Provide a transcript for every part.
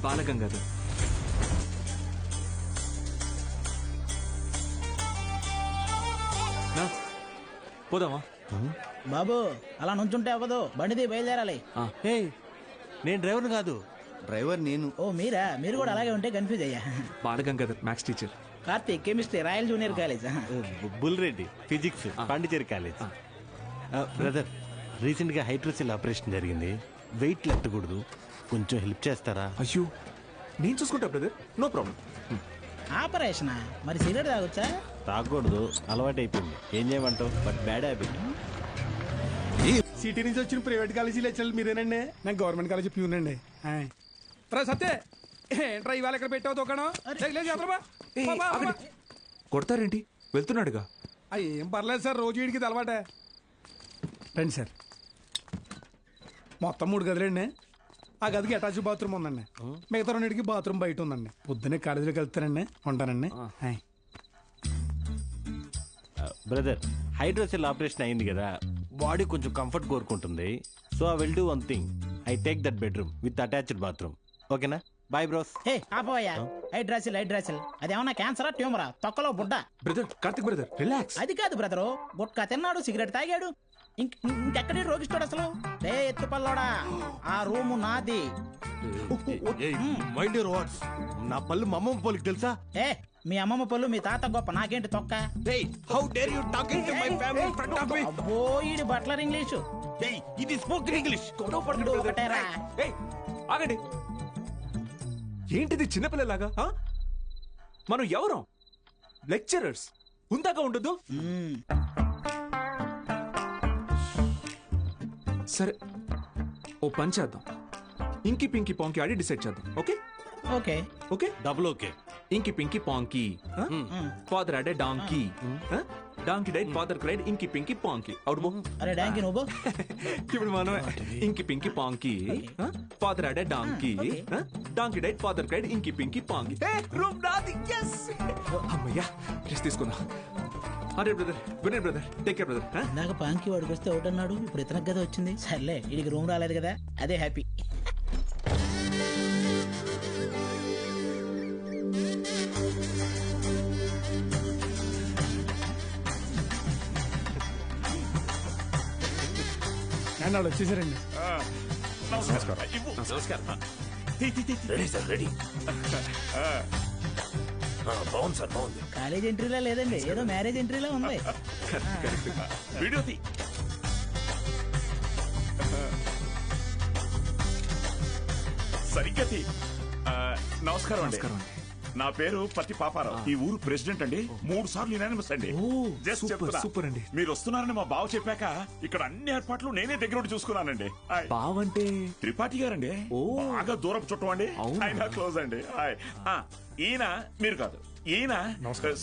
బాలగంగాధర్. పోదామా? బాబు అలా నుంచుంటే అవ్వదు, బండిది బయలుదేరాలి. హే, నేను డ్రైవర్ కాదు, డ్రైవర్ నేను. ఓ మీరా? మీరు కూడా అలాగే ఉంటే కన్ఫ్యూజ్ అయ్యా. Balagangadhar maths teacher. Karthik chemistry, royal junior college. Bulreddy physics, Pondicherry college. Brother, recent గా హైడ్రోసిల్ ఆపరేషన్ జరిగింది, వెయిట్ లెట్టకూడదు, కొంచెం హెల్ప్ చేస్తారా? అయ్యో, నేను చూసుకుంటా బ్రదర్, నో ప్రాబ్లం. ఆపరేషనా? మరి సిగరెట్ తాగొచ్చా? తాగకూడదు, అలవాటు అయిపోయింది. ఏం చేయమంటావు? But bad habit. సిటీ నుంచి వచ్చిన ప్రైవేట్ కాలేజీ లెక్చరర్ మీరేనండి? నేను గవర్నమెంట్ కాలేజీ ప్యూనండి. సత్తే ఏంట్రా ఇవాళ ఇక్కడ పెట్టావు దుకాణం? కొడతారేంటి? వెళ్తున్నాడుగా. ఏం పర్లేదు సార్, రోజు వీడికి ఇది అలవాటే. రండి సార్. మొత్తం 3 గదులండి. ఆ గదికి అటాచ్ బాత్రూమ్ ఉందండి, మిగతా 2కి బాత్రూమ్ బయట ఉందండి. పొద్దున్నే కాలేజీలోకి వెళ్తానండి, ఉంటానండి. బ్రదర్, హైడ్రోసిల్ ఆపరేషన్ అయింది కదా, బాడీ కొంచెం కంఫర్ట్ కోరుకుంటుంది. So I will do one thing, I take that bedroom with attached bathroom. ఓకేనా? Bye bros. హే ఆపోయా, హైడ్రాసిల్ అదేమన్నా క్యాన్సరా ట్యూమరా? తొక్కలో బుడ్డ. Brother, Karthik brother, relax. అది కాదు బ్రదరు, గుట్కా తిన్నాడు, సిగరెట్ తాగాడు, ఇంకెక్కడి రోగిస్తాడు అసలు? రే ఎత్తుపల్లోడా, ఆ రూము నాది. Mind your words. నా పళ్ళు మా అమ్మమ్మ పోలికి తెలుసా? ఏ మీ అమ్మమ్మ పళ్ళు మీ తాత గొప్ప, నాకేంటి తొక్క? How dare you talking to my family in front of me? అబ్బో ఈడి బట్లర్ ఇంగ్లీషు. ఇది స్పోకెన్ ఇంగ్లీష్. ఒకటేరా. ఆగండి, ఏంటిది చిన్నపిల్లలాగా? మనం ఎవరం? లెక్చరర్స్. ఉందాక ఉండదు. సరే, ఓ పని చేద్దాం, ఇంకి పింకి పాంకి ఆడి డిసైడ్ చేద్దాం. Okay okay okay, double okay. Inky pinky ponky. Father had a donkey, donkey died, father cried, inky pinky పాంకి. Out బో. అరే డాంకి నువ్వు. ఇప్పుడు మనమే inky pinky ponky, father had a donkey, donkey died, father cried, inky pinky ponky. Room నాది. yes అమ్మయ్యా, rest తీసుకుందాం. అరే brother, good night brother, take care brother. నాకు పాంకి వాడికి వస్తే ఒకటి అన్నాడు, ఇప్పుడు ఇతనికి కదా వచ్చింది. సర్లే, వీడికి రూమ్ రాలేదు కదా, అదే హ్యాపీ. వాళ్ళు వచ్చేసారండి. కాలేజ్ ఎంట్రీలా లేదండి, ఏదో మ్యారేజ్ ఎంట్రీలా ఉంది. సరిగ్గా నమస్కారం అండి. నా పేరు పత్తి పాపారావు, ఈ ఊరు ప్రెసిడెంట్ అండి. 3 సార్లు యునానిమస్ అండి. జస్ట్ చెప్తున్నా, సూపర్ అండి. మీరు వస్తున్నారని మా బావ చెప్పాక ఇక్కడ అన్ని ఏర్పాట్లు నేనే దగ్గర ఉండి చూసుకున్నానండి. బావంటే త్రిపాఠి గారండి, బాగా దూరపు చుట్టం అండి, ఆయన క్లోజ్ అండి. ఈయన మీరు కాదు, ఈయన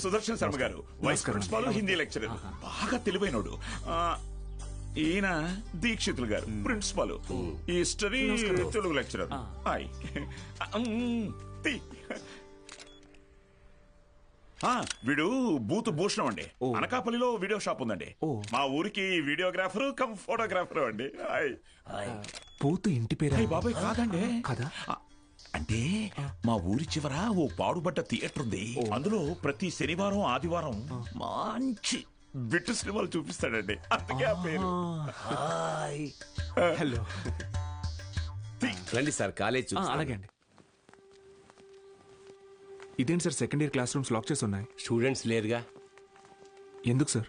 సుదర్శన్ శర్మ గారు, వైస్ ప్రిన్సిపాల్, హిందీ లెక్చరర్, బాగా తెలివైనడు. ఈయన దీక్షితులు గారు, ప్రిన్సిపాల్, హిస్టరీ తెలుగు లెక్చరర్. వీడు బూత్ భూషణం అండి, అనకాపల్లిలో వీడియో షాప్ ఉందండి. మా ఊరికి వీడియోగ్రాఫర్ కమ్ ఫోటోగ్రాఫర్ అండి. పూతు ఇంటి పేరు? బాబాయ్ కాదండి. కదా, అంటే మా ఊరి చివర ఓ పాడుబడ్డ థియేటర్ ఉంది, అందులో ప్రతి శనివారం ఆదివారం మంచి బిట్టు సినిమాలు చూపిస్తాడండి, అందుకే ఆ పేరు. హలో, రండి సార్, కాలేజ్. అలాగే అండి. ఇదేంటి sir, second year classrooms lock చేసి ఉన్నాయి? స్టూడెంట్స్ లేరుగా. ఎందుకు సార్?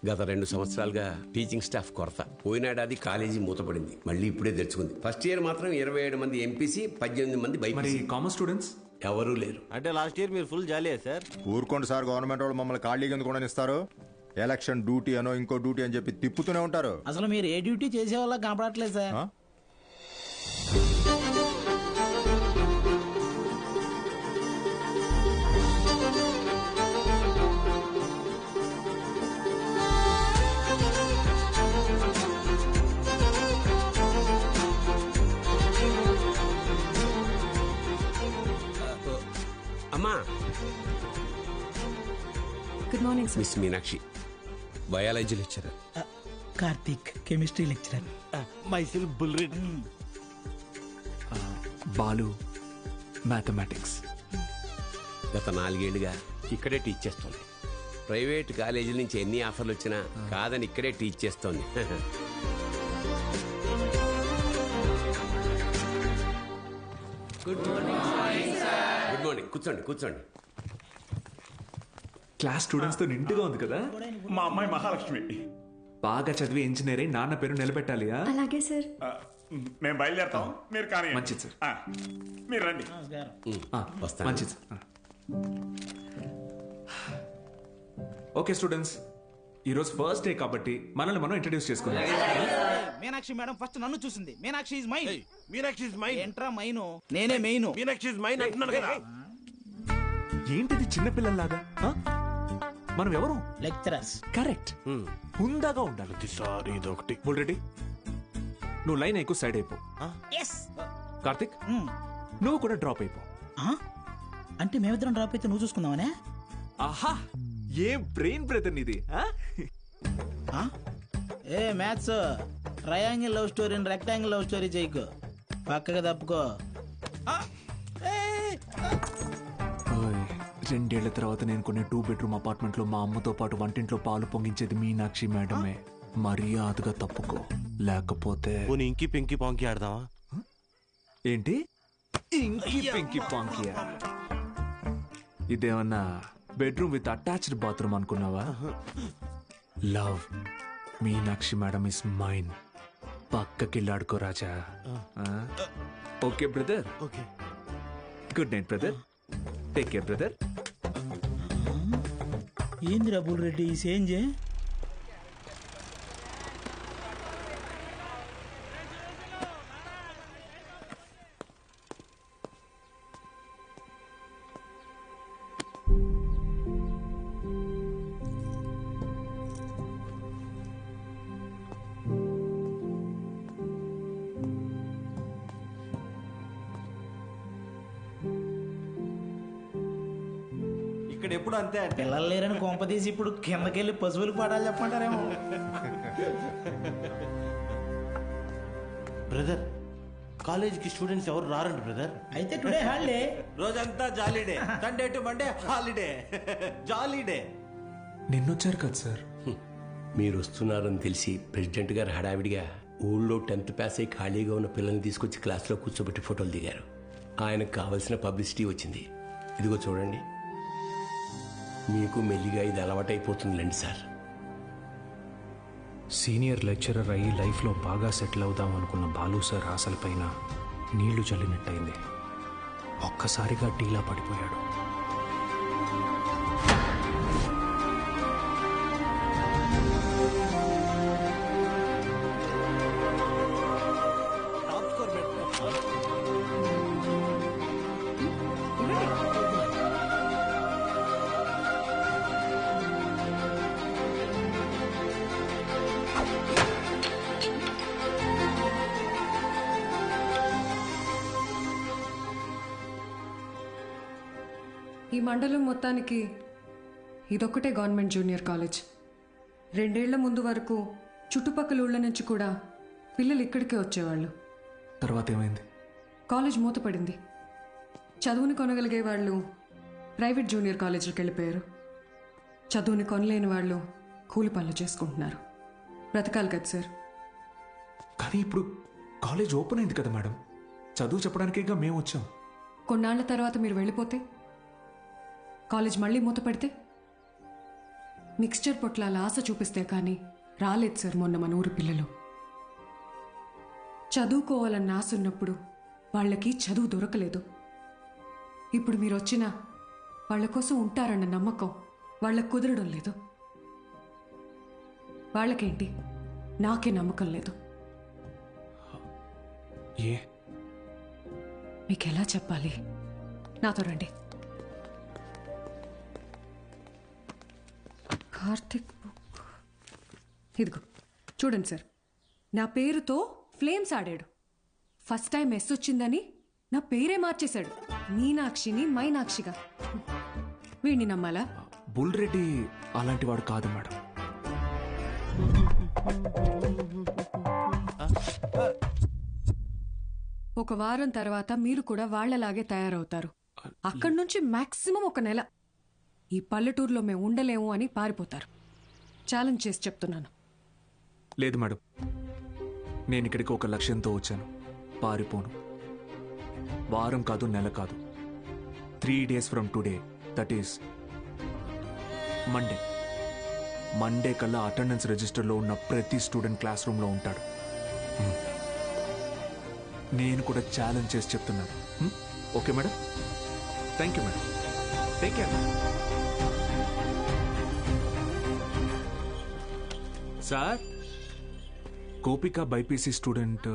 గత 2 సంవత్సరాలుగా టీచింగ్ స్టాఫ్ కొరత. పోయినాడాది కాలేజీ మూతపడింది, మళ్ళీ ఇప్పుడే తెరుచుకుంది. ఫస్ట్ ఇయర్ మాత్రం 27 మంది ఎంపీసీ, 18 మంది బైపీసీ. కామర్స్ స్టూడెంట్స్ ఎవరూ లేరు. అంటే లాస్ట్ ఇయర్ మీరు ఫుల్ జాలీయా సార్? ఊరుకోండి సార్, గవర్నమెంట్ వాళ్ళు మమ్మల్ని ఖాళీగా ఎందుకు ఇస్తారు? ఎలక్షన్ డ్యూటీ అనో ఇంకో డ్యూటీ అని చెప్పి తిప్పుతూనే ఉంటారు. అసలు మీరు ఏ డ్యూటీ చేసే వాళ్ళ కనపడట్లేదు సార్. అమ్మా, good morning sir. Miss Meenakshi, biology lecturer. Karthik, chemistry lecturer. మైసిల్ బుల్రెడ్డి. బాలు, మ్యాథమెటిక్స్. గత 4 ఏళ్లుగా ఇక్కడే టీచ్ చేస్తోంది. ప్రైవేట్ కాలేజీల నుంచి ఎన్ని ఆఫర్లు వచ్చినా కాదని ఇక్కడే టీచ్ చేస్తోంది. Good morning. కూర్చోండి కూర్చోండి. క్లాస్ స్టూడెంట్స్ తో నిండుగా ఉంది కదా. మా అమ్మాయి మహాలక్ష్మి. బాగా చదివి ఇంజనీర్ అయి నాన్న పేరు నిలబెట్టాలి. అలాగే సార్. మేము బయలుదేరుతాం, మీరు కానీ. మంచిది సార్. మీరు రండి. వస్తాను. మంచిది సార్. ఓకే స్టూడెంట్స్, ఈరోజు ఫస్ట్ డే కాబట్టి మనల్ని మనం ఇంట్రడ్యూస్ చేసుకుందాం. మీనాక్షి మేడం ఫస్ట్ నన్ను చూసింది. Meenakshi is mine. Meenakshi is mine. ఏంట్రా మైను? నేనే మెయిన్. మీనాక్షి ఇస్ మైన్ అంటున్నాను కదా. ఏంటిది చిన్నపిల్లల్లాగా? మనం ఎవరు? లెక్చరర్స్. కరెక్ట్. హుందాగా ఉండాలి. సారీ ఇదొకటి. ఆల్రెడీ నువ్వు లైన్ ఎక్కువ సైడ్ అయిపో. ఎస్. కార్తిక్ నువ్వు కూడా డ్రాప్ అయిపో. అంటే మేమిద్దరం డ్రాప్ అయితే నువ్వు చూసుకుందామనే? ఆహా, ఏం బ్రెయిన్ బ్రదర్ నీది. ఏ మ్యాథ్స్ ట్రయాంగిల్ లవ్ స్టోరీని రెక్టాంగిల్ లవ్ స్టోరీ చేయకు, పక్కగా తప్పుకో. 2 ఏళ్ల తర్వాత నేను కొన్ని 2 బెడ్రూమ్ అపార్ట్మెంట్ లో మా అమ్మతో పాటు వంటింట్లో పాలు పొంగించేది మీనాక్షి మేడమే. మర్యాదగా తప్పుకో, లేకపోతే పోనీ ఇంకి పింకి పాంకి ఆడదామా? ఏంటి ఇంకి పింకి పాంకియా? ఇదేమన్నా బెడ్రూమ్ విత్ అటాచ్డ్ బాత్రూమ్ అనుకున్నావా? Love Meenakshi madam is mine. పక్కకిల్లాడుకో రాజా. Okay brother. Okay. Good night brother. Take care brother. ఏంది రబుల్ రెడ్డి ఈ సేంజే? ఇక్కడ ఎప్పుడు అంతే అంటే పిల్లలు లేరని కొంప తీసి ఇప్పుడు కిందకెళ్ళి పశువులకు పాడాలి చెప్పంటారేమో. బ్రదర్, కాలేజీకి స్టూడెంట్స్ ఎవరు రారండి బ్రదర్. అయితే టుడే హాలిడే. రోజంతా jolly day. Sunday to Monday holiday. Jolly day. నిన్నొచ్చారు కదా సార్. మీరు వస్తున్నారని తెలిసి ప్రెసిడెంట్ గారు హడావిడిగా ఊళ్ళో 10th పాస్ అయి ఖాళీగా ఉన్న పిల్లల్ని తీసుకొచ్చి క్లాస్లో కూర్చోబెట్టి ఫోటోలు దిగారు. ఆయనకు కావలసిన పబ్లిసిటీ వచ్చింది. ఇదిగో చూడండి, మీకు మెల్లిగా ఇది అలవాటైపోతుందిలేండి సార్. సీనియర్ లెక్చరర్ అయ్యి లైఫ్లో బాగా సెటిల్ అవుదాం అనుకున్న బాలు సార్ ఆశలపైన నీళ్లు చల్లినట్టయింది. ఒక్కసారిగా టీలా పడిపోయాడు. ఈ మండలం మొత్తానికి ఇదొక్కటే గవర్నమెంట్ జూనియర్ కాలేజ్. 2 ఏళ్ల ముందు వరకు చుట్టుపక్కల ఊళ్ళ నుంచి కూడా పిల్లలు ఇక్కడికే వచ్చేవాళ్ళు. తర్వాత ఏమైంది? కాలేజ్ మూతపడింది. చదువుని కొనగలిగే వాళ్ళు ప్రైవేట్ జూనియర్ కాలేజీలకు వెళ్ళిపోయారు. చదువుని కొనలేని వాళ్ళు కూలి పనులు చేసుకుంటున్నారు. బ్రతకాలి కదా సార్. కానీ ఇప్పుడు కాలేజ్ ఓపెన్ అయింది కదా మేడం. చదువు చెప్పడానికేగా మేము వచ్చాం. కొన్నాళ్ల తర్వాత మీరు వెళ్ళిపోతే, కాలేజ్ మళ్ళీ మూతపడితే, మిక్స్చర్ పొట్లాల ఆశ చూపిస్తే కానీ రాలేదు సార్ మొన్న మన ఊరు పిల్లలు. చదువుకోవాలన్న ఆశ ఉన్నప్పుడు వాళ్ళకి చదువు దొరకలేదు. ఇప్పుడు మీరు వచ్చినా వాళ్ళ కోసం ఉంటారన్న నమ్మకం వాళ్ళకు కుదరడం లేదు. వాళ్ళకేంటి, నాకే నమ్మకం లేదు. ఏ మీకెలా చెప్పాలి? నాతో రండి. కార్తిక్ బుక్ ఇదిగో చూడండి సార్. నా పేరుతో ఫ్లేమ్స్ ఆడాడు. ఫస్ట్ టైం ఎస్ వచ్చిందని నా పేరే మార్చేశాడు. మీనాక్షిని మైనాక్షిగా. వీడిని నమ్మాలా? బుల్ రెడ్డి అలాంటి వాడు కాదు మేడం. ఒక వారం తర్వాత మీరు కూడా వాళ్లలాగే తయారవుతారు. అక్కడి నుంచి మాక్సిమం 1 నెల ఈ పల్లెటూరులో మేము ఉండలేము అని పారిపోతారు. ఛాలెంజ్ చేసి చెప్తున్నాను. లేదు మేడం, నేను ఇక్కడికి ఒక లక్ష్యంతో వచ్చాను. పారిపోను. వారం కాదు, నెల కాదు, 3 days from today, that is Monday కల్లా అటెండెన్స్ రిజిస్టర్లో ఉన్న ప్రతి స్టూడెంట్ క్లాస్ రూమ్లో ఉంటాడు. నేను కూడా ఛాలెంజ్ చేసి చెప్తున్నాను. Okay madam? Thank you madam. Take care. Sir, Gopika BiPC student.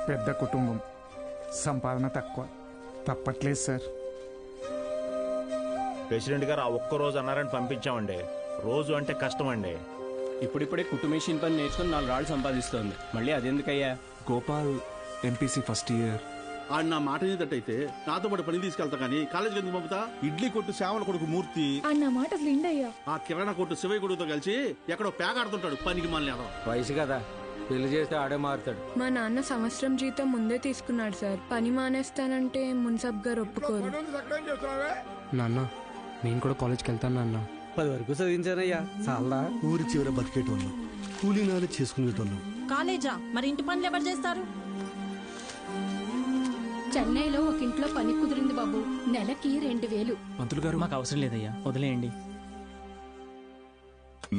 పెద్ద కుటుంబం, సంపాదన తక్కువ, తప్పట్లేదు సార్. ప్రెసిడెంట్ గారు ఆ ఒక్క రోజు అన్నారని పంపించామండి. రోజు అంటే కష్టం అండి. ఇప్పుడిప్పుడే కుటుంబేషన్ పని నేర్చుకుని 4 రాళ్ళు సంపాదిస్తోంది. మళ్ళీ అదెందుకయ్యా? Gopal MPC first year. ఆడు నా మాట ఏదట్టయితే నాతో పాటు పని తీసుకెళ్తా కానీ కాలేజీకి ఎందుకు పంపుతా? ఇడ్లీ కొట్టు శ్యామల కొడుకు మూర్తి అన్న మాట అయ్యా. ఆ కిరాణా కొట్టు శివయ్య కొడుకుతో కలిసి ఎక్కడో పేకాడుతుంటాడు. పనికి మళ్ళీ వయసు కదా, పెళ్లి చేస్తే ఆడే మారుతాడు. మా నాన్న సంవత్సరం జీతం ముందే తీసుకున్నాడు సార్. పని మానేస్తానంటే మున్సబ్ గారు ఒప్పుకోరు. నాన్న, నేను కూడా కాలేజ్కి వెళ్తాను నాన్న. 10 వరకు చదివించానయ్యా. చాలా ఊరి చివర బతికేటోళ్ళం, కూలీనాలు చేసుకునేటోళ్ళం. కాలేజా? మరి ఇంటి పనులు ఎవరు చేస్తారు? చెన్నైలో ఒక ఇంట్లో పని కుదిరింది బాబు, నెలకి 2000. పంతులు గారు, మాకు అవసరం లేదయ్యా, వదిలేయండి.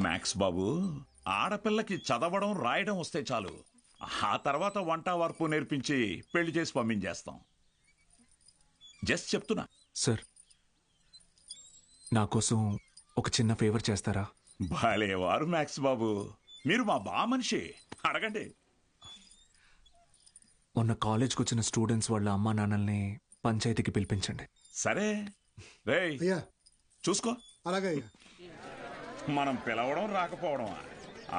మ్యాక్స్ బాబు, ఆడపిల్లకి చదవడం రాయడం వస్తే చాలు. ఆ తర్వాత వంట వార్పు నేర్పించి పెళ్లి చేసి పంపించేస్తాం. జస్ట్ చెప్తున్నా. సార్, నా కోసం ఒక చిన్న ఫేవర్ చేస్తారా? భలేవారు మ్యాక్స్ బాబు, మీరు మా బా మనిషి. అడగండి. మొన్న కాలేజ్కి వచ్చిన స్టూడెంట్స్ వాళ్ళ అమ్మా నాన్నల్ని పంచాయతీకి పిలిపించండి. సరే రేయ్, చూసుకో. అలాగే. మనం పిలవడం రాకపోవడం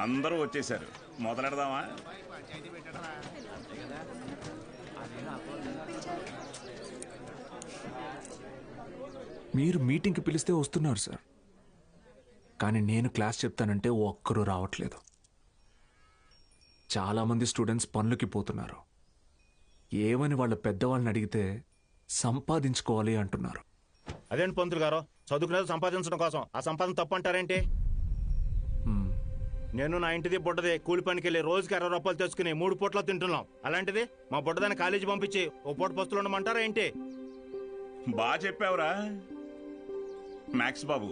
అందరూ వచ్చేసారు. మొదలెడదామా? మీరు మీటింగ్కి పిలిస్తే వస్తున్నారు సార్, కానీ నేను క్లాస్ చెప్తానంటే ఒక్కరూ రావట్లేదు. చాలామంది స్టూడెంట్స్ పనులకి పోతున్నారు. ఏమని వాళ్ళ పెద్దవాళ్ళని అడిగితే సంపాదించుకోవాలి అంటున్నారు. అదేంటి పంతులు గారు, చదువుకునేది సంపాదించడం కోసం, ఆ సంపాదన తప్పు అంటారేంటి? నేను నా ఇంటిది బుడ్డది కూలి పనికి వెళ్ళి రోజుకి 60 రూపాయలు తెచ్చుకుని 3 పూట్ల తింటున్నాం. అలాంటిది మా బుడ్డదాన్ని కాలేజీ పంపించి ఓ పూట పస్తులు ఉండమంటారా ఏంటి? బాగా చెప్పావురా మ్యాక్స్ బాబు.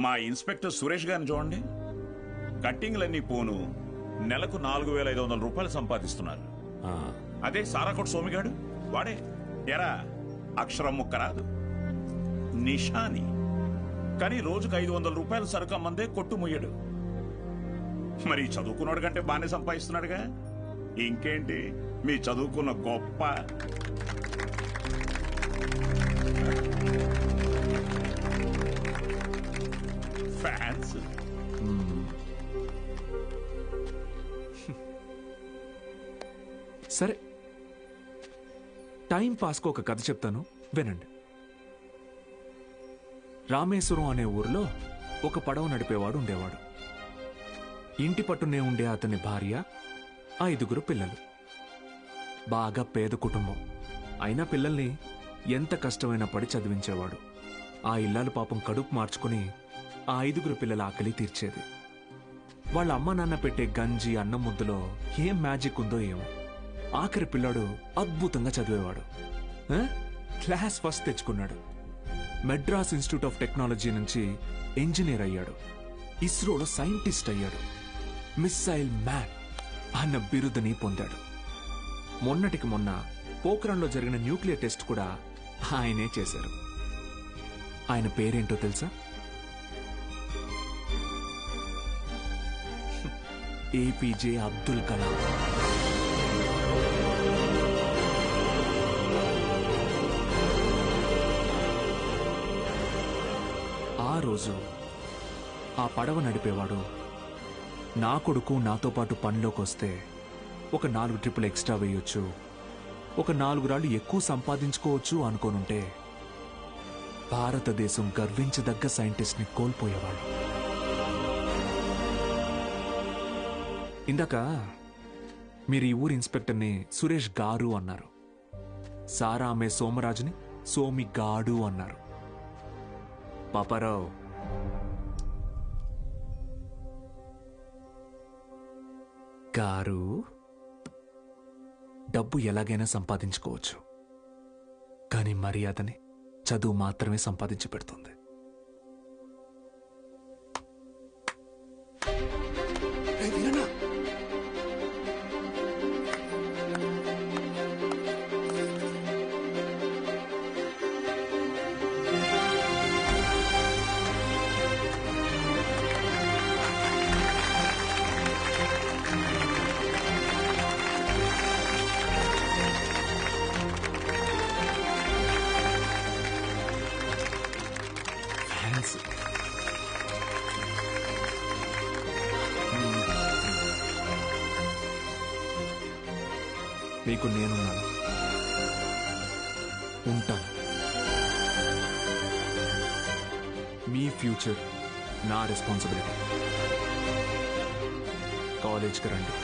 మా ఇన్స్పెక్టర్ సురేష్ గారిని చూడండి. కట్టింగ్లన్నీ పోను నెలకు 4500 రూపాయలు సంపాదిస్తున్నారు. అదే సారాకోట సోమిగాడు, వాడే ఎరా అక్షరం ముక్క రాదు, నిషాని, కానీ రోజుకు 500 రూపాయలు సరుకు అమ్మందే కొట్టు ముయ్యడు. మరి చదువుకున్నాడు కంటే బాగానే సంపాదిస్తున్నాడుగా. ఇంకేంటి మీ చదువుకున్న గొప్ప. ఫ్యాన్స్. సరే, టైం పాస్కు ఒక కథ చెప్తాను, వినండి. రామేశ్వరం అనే ఊరిలో ఒక పడవ నడిపేవాడు ఉండేవాడు. ఇంటి పట్టునే ఉండే అతని భార్య, 5 పిల్లలు. బాగా పేద కుటుంబం అయినా పిల్లల్ని ఎంత కష్టమైనా పడి చదివించేవాడు. ఆ ఇల్లాలు పాపం కడుపు మార్చుకుని ఆ 5 పిల్లల ఆకలి తీర్చేది. వాళ్ళ అమ్మ నాన్న పెట్టే గంజి అన్నం ముద్దలో ఏం మ్యాజిక్ ఉందో ఏమో, ఆఖరి పిల్లాడు అద్భుతంగా చదివేవాడు. క్లాస్ ఫస్ట్ తెచ్చుకున్నాడు. మెడ్రాస్ ఇన్స్టిట్యూట్ ఆఫ్ టెక్నాలజీ నుంచి ఇంజనీర్ అయ్యాడు. ఇస్రోలో సైంటిస్ట్ అయ్యాడు. మిస్సైల్ మ్యాన్ అన్న బిరుదుని పొందాడు. మొన్నటికి మొన్న పోఖ్రాన్లో జరిగిన న్యూక్లియర్ టెస్ట్ కూడా ఆయనే చేశారు. ఆయన పేరేంటో తెలుసా? ఏపీజే అబ్దుల్ కలాం. ఆ రోజు ఆ పడవ నడిపేవాడు, నా కొడుకు నాతో పాటు పనిలోకి వస్తే ఒక 4 ట్రిప్పులు ఎక్స్ట్రా వేయొచ్చు, ఒక 4 రాళ్ళు ఎక్కువ సంపాదించుకోవచ్చు అనుకోనుంటే భారతదేశం గర్వించదగ్గ సైంటిస్ట్ ని కోల్పోయేవాళ్ళు. ఇందాక మీరు ఈ ఊరి ఇన్స్పెక్టర్ని సురేష్ గారు అన్నారు. సారా అమ్మే సోమరాజుని సోమి గాడు అన్నారు. పాపారావు, గారు డబ్బు ఎలాగైనా సంపాదించుకోవచ్చు, కానీ మర్యాదని చదువు మాత్రమే సంపాదించి పెడుతుంది. మీకు నేనున్నాను, ఉంటాను. మీ ఫ్యూచర్ నా రెస్పాన్సిబిలిటీ. కాలేజ్కి రండి.